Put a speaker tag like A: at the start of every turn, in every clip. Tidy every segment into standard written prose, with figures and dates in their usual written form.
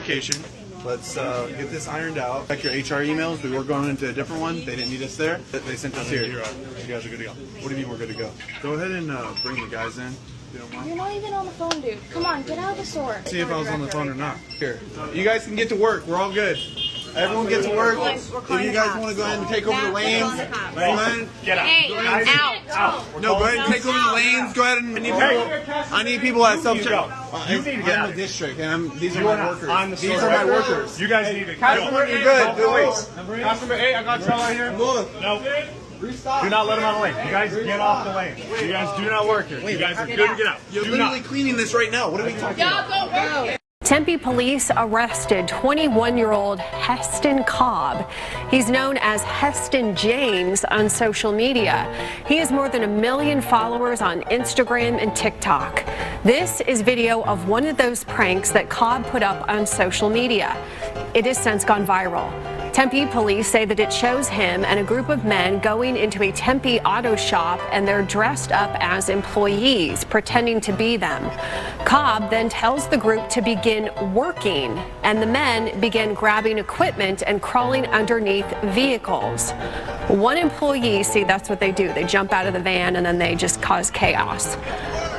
A: vacation. Let's get this ironed out. Check your HR emails. We were going into a different one. They didn't need us there. They sent us here. You guys are good to go. What do you mean we're good to go? Go ahead and bring the guys in.
B: You're not even on the phone, dude. Come on, get out of the store.
A: See if I was on the phone or not. Here. You guys can get to work. We're all good. Everyone get to work. If you guys want to go ahead and take over the lanes, go ahead.
C: Get out.
B: Hey, out.
A: No, go ahead and take over the lanes. Go ahead and I need people at self-check.
C: You need to get
A: I'm the district, and these are my workers. These are my workers.
C: You guys need to
A: Customer, you're good.
C: Customer 8, I got y'all right here.
A: Look.
C: No. Do not let him on the lane. You guys get off the lane. You guys do not work here. You guys are good to get out.
A: You're literally cleaning this right now. What are we talking about?
B: Y'all go work.
D: Tempe police arrested 21-year-old Heston Cobb. He's known as Heston James on social media. He has more than 1 million followers on Instagram and TikTok. This is video of one of those pranks that Cobb put up on social media. It has since gone viral. Tempe police say that it shows him and a group of men going into a Tempe auto shop, and they're dressed up as employees, pretending to be them. Cobb then tells the group to begin working, and the men begin grabbing equipment and crawling underneath vehicles. One employee, see, that's what they do. They jump out of the van and then they just cause chaos.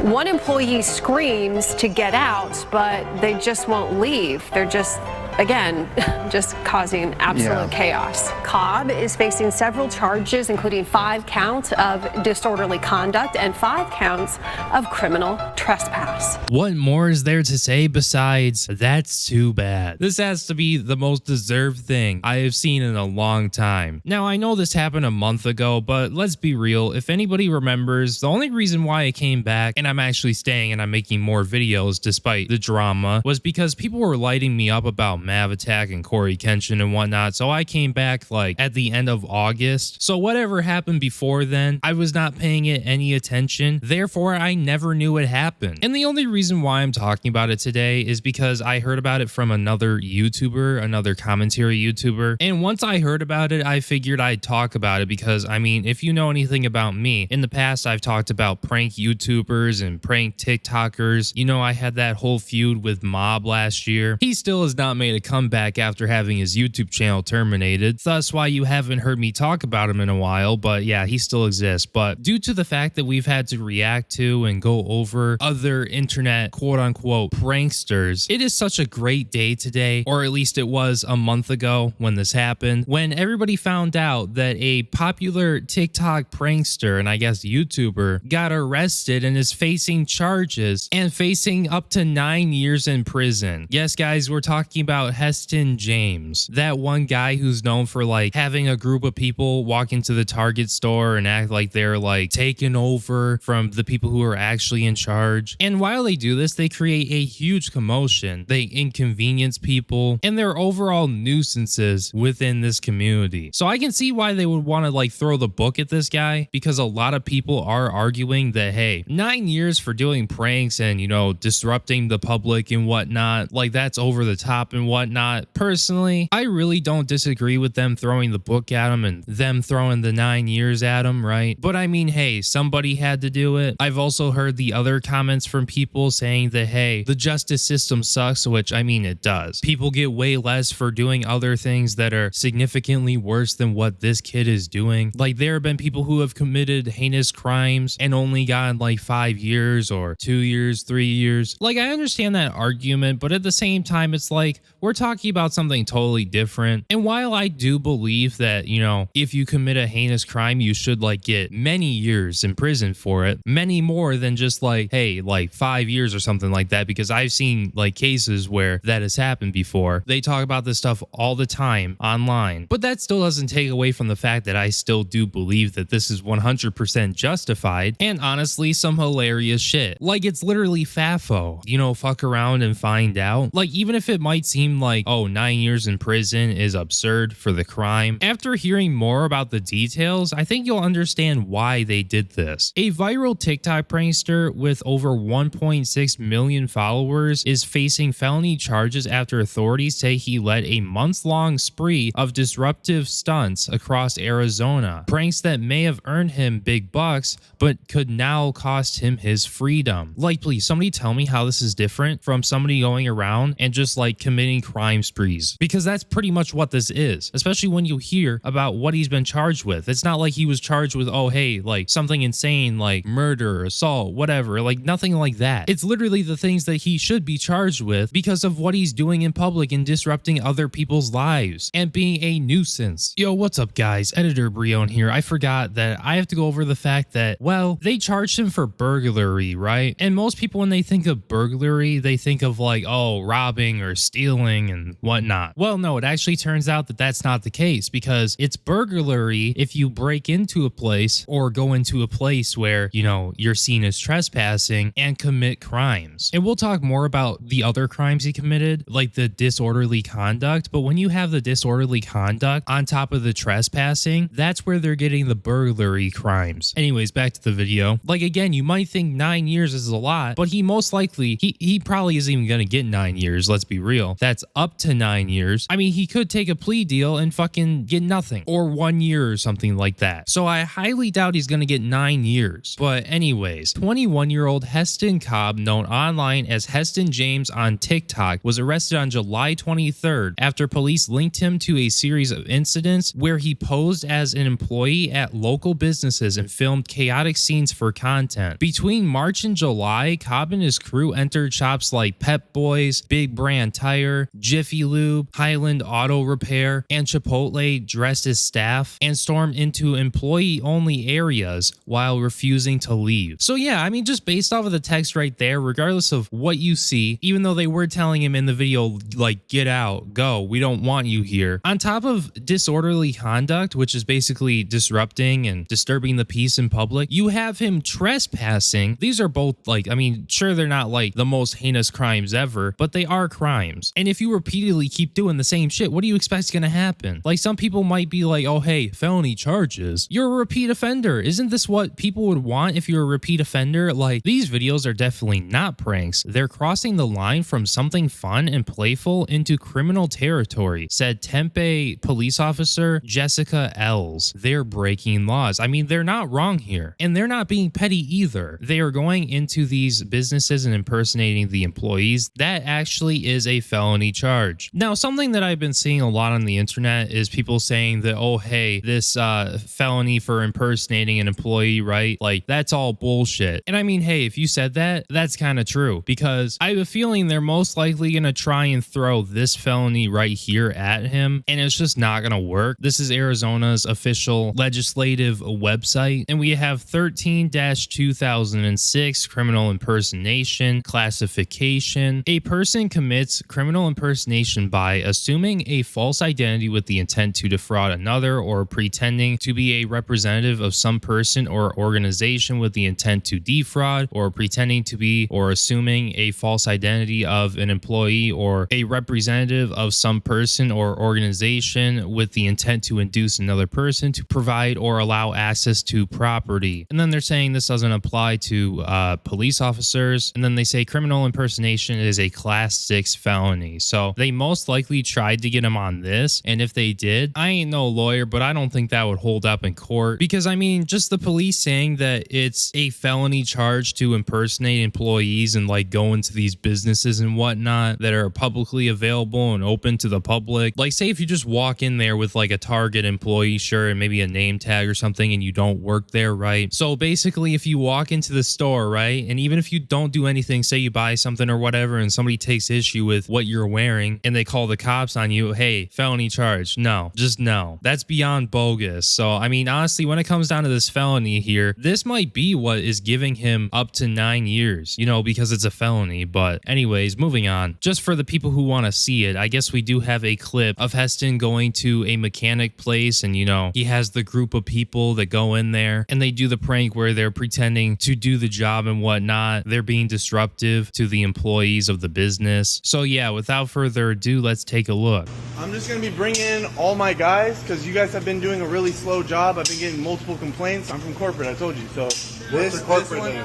D: One employee screams to get out, but they just won't leave. They're just, again, just causing absolute chaos. Cobb is facing several charges, including 5 counts of disorderly conduct and 5 counts of criminal trespass.
E: What more is there to say besides, that's too bad? This has to be the most deserved thing I have seen in a long time. Now, I know this happened a month ago, but let's be real. If anybody remembers, the only reason why I came back and I'm actually staying and I'm making more videos despite the drama was because people were lighting me up about Mav Attack and Corey Kenshin and whatnot. So I came back like at the end of August. So whatever happened before then, I was not paying it any attention. Therefore, I never knew it happened. And the only reason why I'm talking about it today is because I heard about it from another YouTuber, another commentary YouTuber. And once I heard about it, I figured I'd talk about it because, I mean, if you know anything about me, in the past, I've talked about prank YouTubers and prank TikTokers. You know, I had that whole feud with Mob last year. He still has not made a comeback after having his YouTube channel terminated. Thus why you haven't heard me talk about him in a while, but yeah, he still exists. But due to the fact that we've had to react to and go over other internet quote-unquote pranksters, it is such a great day today, or at least it was a month ago when this happened, when everybody found out that a popular TikTok prankster and I guess YouTuber got arrested and is facing charges and facing up to 9 years in prison. Yes, guys, we're talking about Heston James, that one guy who's known for like having a group of people walk into the Target store and act like they're like taking over from the people who are actually in charge. And while they do this, they create a huge commotion. They inconvenience people and they're overall nuisances within this community. So I can see why they would want to like throw the book at this guy, because a lot of people are arguing that, hey, 9 years for doing pranks and, you know, disrupting the public and whatnot, like that's over the top and whatnot. Personally, I really don't disagree with them throwing the book at him and them throwing the 9 years at him, right? But I mean, hey, somebody had to do it. I've also heard the other comments from people saying that, hey, the justice system sucks, which I mean, it does. People get way less for doing other things that are significantly worse than what this kid is doing. Like, there have been people who have committed heinous crimes and only gotten like 5 years or 2 years, 3 years. Like, I understand that argument, but at the same time, it's like, we're talking about something totally different. And while I do believe that, you know, if you commit a heinous crime, you should like get many years in prison for it, many more than just like, hey, like 5 years or something like that, because I've seen like cases where that has happened before. They talk about this stuff all the time online, but that still doesn't take away from the fact that I still do believe that this is 100% justified and honestly some hilarious shit. Like, it's literally FAFO, you know, fuck around and find out. Like, even if it might seem like, oh, 9 years in prison is absurd for the crime, after hearing more about the details, I think you'll understand why they did this. A viral TikTok prankster with over 1.6 million followers is facing felony charges after authorities say he led a month-long spree of disruptive stunts across Arizona. Pranks that may have earned him big bucks, but could now cost him his freedom. Like, please, somebody tell me how this is different from somebody going around and just like committing committing crime sprees, because that's pretty much what this is, especially when you hear about what he's been charged with. It's not like he was charged with, oh, hey, like something insane like murder, assault, whatever, like nothing like that. It's literally the things that he should be charged with because of what he's doing in public and disrupting other people's lives and being a nuisance. Yo, what's up, guys? Editor Breone here. I forgot that I have to go over the fact that, well, they charged him for burglary, right? And most people, when they think of burglary, they think of like, oh, robbing or stealing and whatnot. Well, no, it actually turns out that that's not the case, because it's burglary if you break into a place or go into a place where, you know, you're seen as trespassing and commit crimes. And we'll talk more about the other crimes he committed, like the disorderly conduct. But when you have the disorderly conduct on top of the trespassing, that's where they're getting the burglary crimes. Anyways, back to the video. Like, again, you might think 9 years is a lot, but he most likely, he probably isn't even going to get 9 years. Let's be real. That's up to 9 years. I mean, he could take a plea deal and fucking get nothing, or 1 year or something like that. So I highly doubt he's going to get 9 years. But anyways, 21-year-old Heston Cobb, known online as Heston James on TikTok, was arrested on July 23rd after police linked him to a series of incidents where he posed as an employee at local businesses and filmed chaotic scenes for content. Between March and July, Cobb and his crew entered shops like Pep Boys, Big Brand Tire, Jiffy Lube, Highland Auto Repair, and Chipotle dressed as staff, and stormed into employee-only areas while refusing to leave. So yeah, I mean, just based off of the text right there, regardless of what you see, even though they were telling him in the video, like, get out, go, we don't want you here. On top of disorderly conduct, which is basically disrupting and disturbing the peace in public, you have him trespassing. These are both, like, I mean, sure, they're not like the most heinous crimes ever, but they are crimes. And if you repeatedly keep doing the same shit, what do you expect is gonna happen? Like, some people might be like, oh, hey, felony charges. You're a repeat offender. Isn't this what people would want if you're a repeat offender? Like, these videos are definitely not pranks. They're crossing the line from something fun and playful into criminal territory, said Tempe police officer Jessica Els. They're breaking laws. I mean, they're not wrong here. And they're not being petty either. They are going into these businesses and impersonating the employees. That actually is a felony charge. Now, something that I've been seeing a lot on the internet is people saying that, oh, hey, this felony for impersonating an employee, right? Like, that's all bullshit. And I mean, hey, if you said that, that's kind of true, because I have a feeling they're most likely going to try and throw this felony right here at him, and it's just not going to work. This is Arizona's official legislative website, and we have 13-2006 criminal impersonation classification. A person commits criminal impersonation by assuming a false identity with the intent to defraud another, or pretending to be a representative of some person or organization with the intent to defraud, or pretending to be or assuming a false identity of an employee or a representative of some person or organization with the intent to induce another person to provide or allow access to property. And then they're saying this doesn't apply to police officers. And then they say criminal impersonation is a class 6 felony. So they most likely tried to get him on this. And if they did, I ain't no lawyer, but I don't think that would hold up in court, because I mean, just the police saying that it's a felony charge to impersonate employees and like go into these businesses and whatnot that are publicly available and open to the public. Like, say if you just walk in there with like a Target employee shirt and maybe a name tag or something, and you don't work there, right? So basically, if you walk into the store, right, and even if you don't do anything, say you buy something or whatever, and somebody takes issue with what you're wearing and they call the cops on you, hey, felony charge. No, just no. That's beyond bogus. So I mean, honestly, when it comes down to this felony here, this might be what is giving him up to 9 years, you know, because it's a felony. But anyways, moving on. Just for the people who want to see it, I guess we do have a clip of Heston going to a mechanic place, and you know, he has the group of people that go in there and they do the prank where they're pretending to do the job and whatnot. They're being disruptive to the employees of the business. So yeah, without further ado, let's take a look.
A: I'm just going to be bringing in all my guys because you guys have been doing a really slow job. I've been getting multiple complaints. I'm from corporate, I told you. So this one,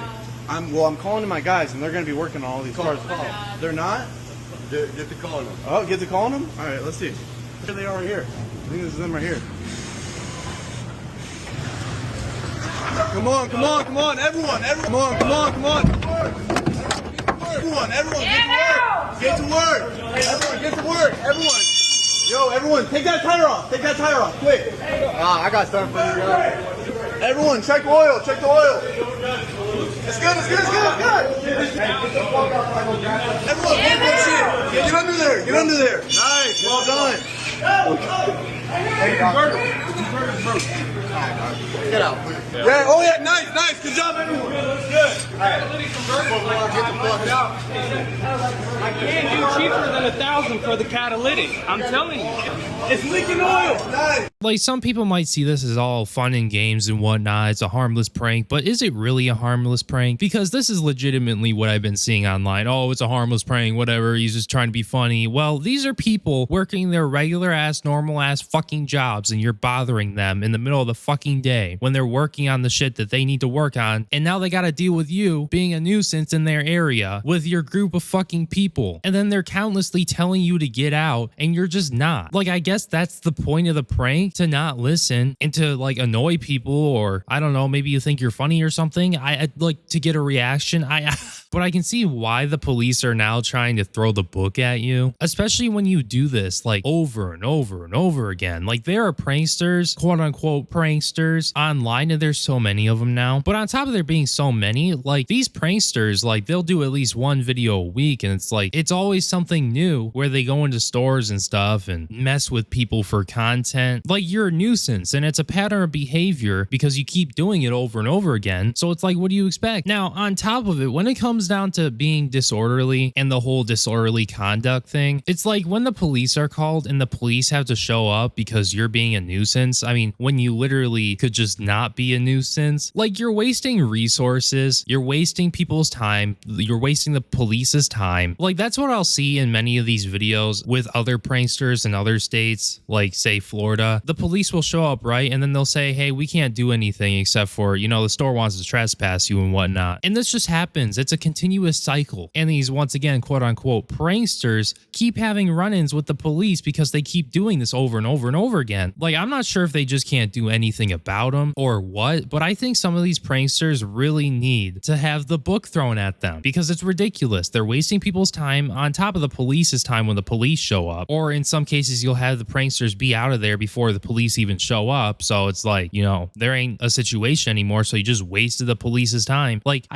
A: I'm calling to my guys, and they're going to be working on all these cars. They're not?
F: Get to calling them.
A: Oh, get to calling them? All right, let's see. Here they are right here. I think this is them right here. Come on, come on, come on, everyone, come on, come on, come on. Everyone, get to work. Get to work. Everyone, get to work. Everyone. Yo, everyone, take that tire off. Take that tire off, quick.
F: I got something for you guys.
A: Everyone, check oil. Check the oil. It's good. It's good. It's good. It's good. Everyone, get under there. Get under there. Nice. Well done.
F: Get out.
A: Yeah. Oh yeah. Nice. Nice. Good job, everyone. That's good.
G: I can't do cheaper than 1,000 for the catalytic. I'm telling you, it's leaking oil.
A: Nice.
E: Like, some people might see this as all fun and games and whatnot. It's a harmless prank, but is it really a harmless prank? Because this is legitimately what I've been seeing online. Oh, it's a harmless prank, whatever. He's just trying to be funny. Well, these are people working their regular ass, normal ass fucking jobs, and you're bothering them in the middle of the fucking day when they're working on the shit that they need to work on. And now they got to deal with you being a nuisance in their area with your group of fucking people. And then they're countlessly telling you to get out, and you're just not. Like, I guess that's the point of the prank, to not listen and to like annoy people, or I don't know, maybe you think you're funny or something. I'd like to get a reaction. But I can see why the police are now trying to throw the book at you, especially when you do this like over and over and over again. Like, there are pranksters, quote unquote pranksters online, and there's so many of them now. But on top of there being so many, like, these pranksters, like, they'll do at least one video a week, and it's like, it's always something new where they go into stores and stuff and mess with people for content. Like, you're a nuisance, and it's a pattern of behavior because you keep doing it over and over again. So it's like, what do you expect? Now, on top of it, when it comes down to being disorderly and the whole disorderly conduct thing, it's like when the police are called and the police have to show up because you're being a nuisance. I mean, when you literally could just not be a nuisance, like, you're wasting resources, you're wasting people's time, you're wasting the police's time. Like, that's what I'll see in many of these videos with other pranksters in other states, like say Florida. The police will show up, right? And then they'll say, hey, we can't do anything except for, you know, the store wants to trespass you and whatnot. And this just happens. It's a continuous cycle. And these, once again, quote unquote pranksters keep having run-ins with the police because they keep doing this over and over and over again. Like, I'm not sure if they just can't do anything about them or what, but I think some of these pranksters really need to have the book thrown at them because it's ridiculous. They're wasting people's time on top of the police's time when the police show up. Or in some cases, you'll have the pranksters be out of there before the police even show up. So it's like, you know, there ain't a situation anymore. So you just wasted the police's time. Like,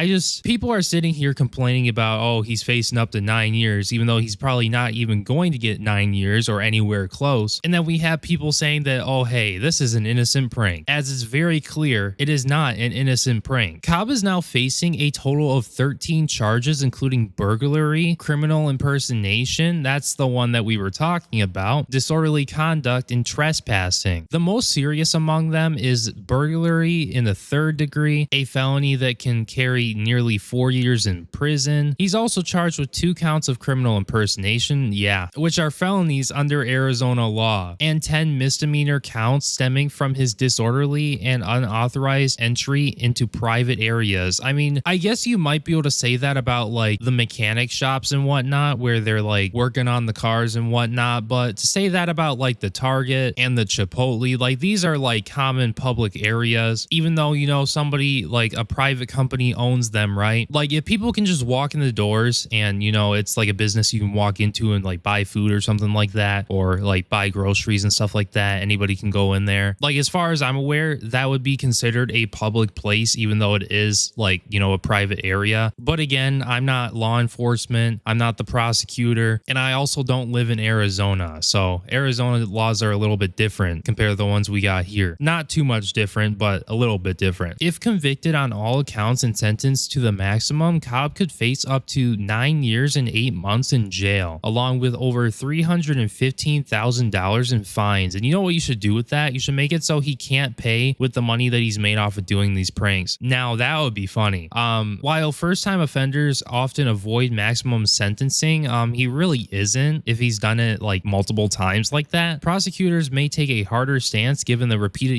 E: people are sitting here complaining about, oh, he's facing up to 9 years, even though he's probably not even going to get 9 years or anywhere close. And then we have people saying that, oh, hey, this is an innocent prank, as it's very clear it is not an innocent prank. Cobb is now facing a total of 13 charges, including burglary, criminal impersonation, that's the one that we were talking about, disorderly conduct, and trespassing. The most serious among them is burglary in the 3rd degree, a felony that can carry nearly 4 years in prison. He's also charged with 2 counts of criminal impersonation, which are felonies under Arizona law, and 10 misdemeanor counts stemming from his disorderly and unauthorized entry into private areas. I mean, I guess you might be able to say that about like the mechanic shops and whatnot, where they're like working on the cars and whatnot, but to say that about like the Target and the Chipotle, like, these are like common public areas, even though, you know, somebody like a private company owns them, right? Like, if people can just walk in the doors and, you know, it's like a business you can walk into and like buy food or something like that, or like buy groceries and stuff like that, anybody can go in there. Like, as far as I'm aware, that would be considered a public place, even though it is like, you know, a private area. But again, I'm not law enforcement, I'm not the prosecutor, and I also don't live in Arizona. So Arizona laws are a little bit different compared to the ones we got here. Not too much different, but a little bit different. If convicted on all accounts and sentenced to the maximum, Cobb could face up to 9 years and 8 months in jail, along with over $315,000 in fines. And you know what you should do with that? You should make it so he can't pay with the money that he's made off of doing these pranks. Now, that would be funny. While first-time offenders often avoid maximum sentencing, he really isn't if he's done it like multiple times like that. Prosecutors may take a harder stance given the repeated,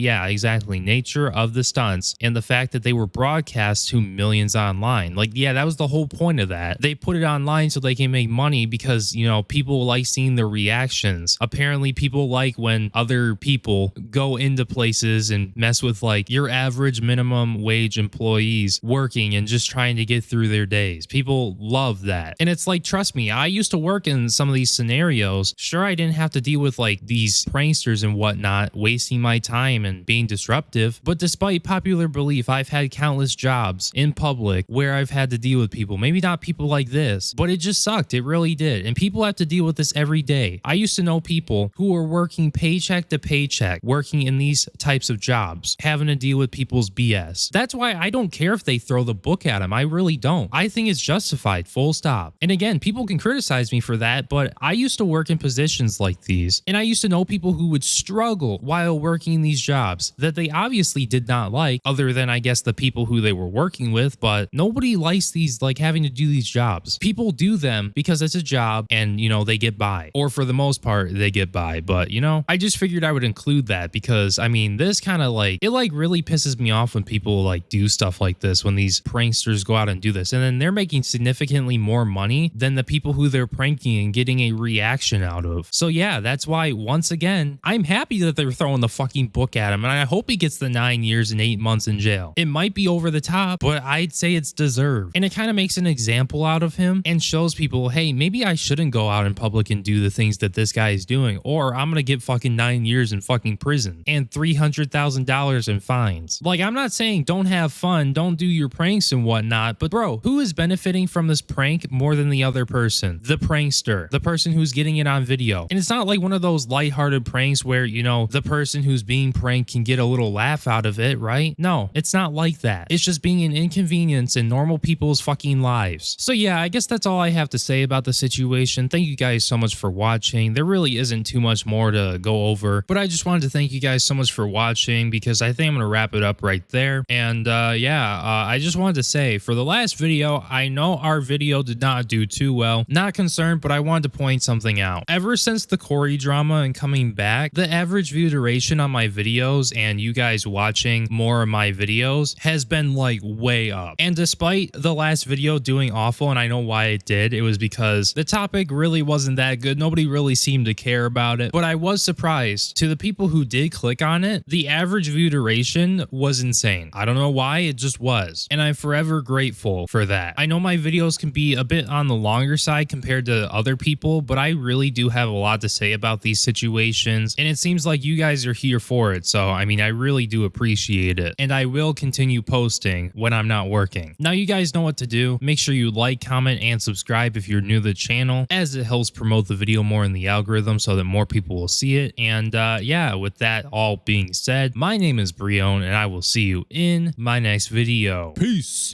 E: nature of the stunts and the fact that they were broadcast to millions online. Like, that was the whole point of that. They put it online so they can make money because, you know, people like seeing their reactions. Apparently, people like when other people go into places and mess with like your average minimum wage employees working and just trying to get through their days. People love that. And it's like, trust me, I used to work in some of these scenarios. Sure, I didn't have to deal with like these pranksters and whatnot, wasting my time and being disruptive. But despite popular belief, I've had countless jobs in public where I've had to deal with people. Maybe not people like this, but it just sucked. It really did. And people have to deal with this every day. I used to know people who were working paycheck to paycheck, working in these types of jobs, having to deal with people's BS. That's why I don't care if they throw the book at them. I really don't. I think it's justified, full stop. And again, people can criticize me for that, but I used to work in positions like these, and I used to know people who would struggle while working these jobs that they obviously did not like, other than I guess the people who they were working with, but nobody likes these, like having to do these jobs. People do them because it's a job and, you know, they get by, or for the most part, they get by. But, you know, I just figured I would include that because, I mean, this kind of like, it like really pisses me off when people like do stuff like this, when these pranksters go out and do this, and then they're making significantly more money than the people who they're pranking and getting a reaction out of. So yeah, that's why, once again, I'm happy that they're throwing the fucking book at him, and I hope he gets the 9 years and 8 months in jail. It might be over the top, but I'd say it's deserved. And it kind of makes an example out of him and shows people, hey, maybe I shouldn't go out in public and do the things that this guy is doing, or I'm gonna get fucking 9 years in fucking prison and $300,000 in fines. Like, I'm not saying don't have fun, don't do your pranks and whatnot, but bro, who is benefiting from this prank more than the other person? The prankster, the person who's getting it on video. And it's not like one of those lighthearted pranks where, you know, the person who's being pranked can get a little laugh out of it, right? No, it's not like that. It's just being an inconvenience in normal people's fucking lives. So yeah, I guess that's all I have to say about the situation. Thank you guys so much for watching. There really isn't too much more to go over, but I just wanted to thank you guys so much for watching, because I think I'm gonna wrap it up right there. And I just wanted to say, for the last video, I know our video did not do too well. Not concerned, but I wanted to point something out. Ever since the Corey drama and coming back, the average view duration on my videos and you guys watching more of my videos has been like way up. And despite the last video doing awful, and I know why it did, it was because the topic really wasn't that good. Nobody really seemed to care about it, but I was surprised. To the people who did click on it, the average view duration was insane. I don't know why, it just was. And I'm forever grateful for that. I know my videos can be a bit on the longer side compared to other people, but I really do have a lot to say about these situations, and it seems like you guys are here for it. So, I mean, I really do appreciate it, and I will continue posting when I'm not working. Now, you guys know what to do. Make sure you like, comment, and subscribe if you're new to the channel, as it helps promote the video more in the algorithm so that more people will see it. And yeah, with that all being said, my name is Breone, and I will see you in my next video. Peace.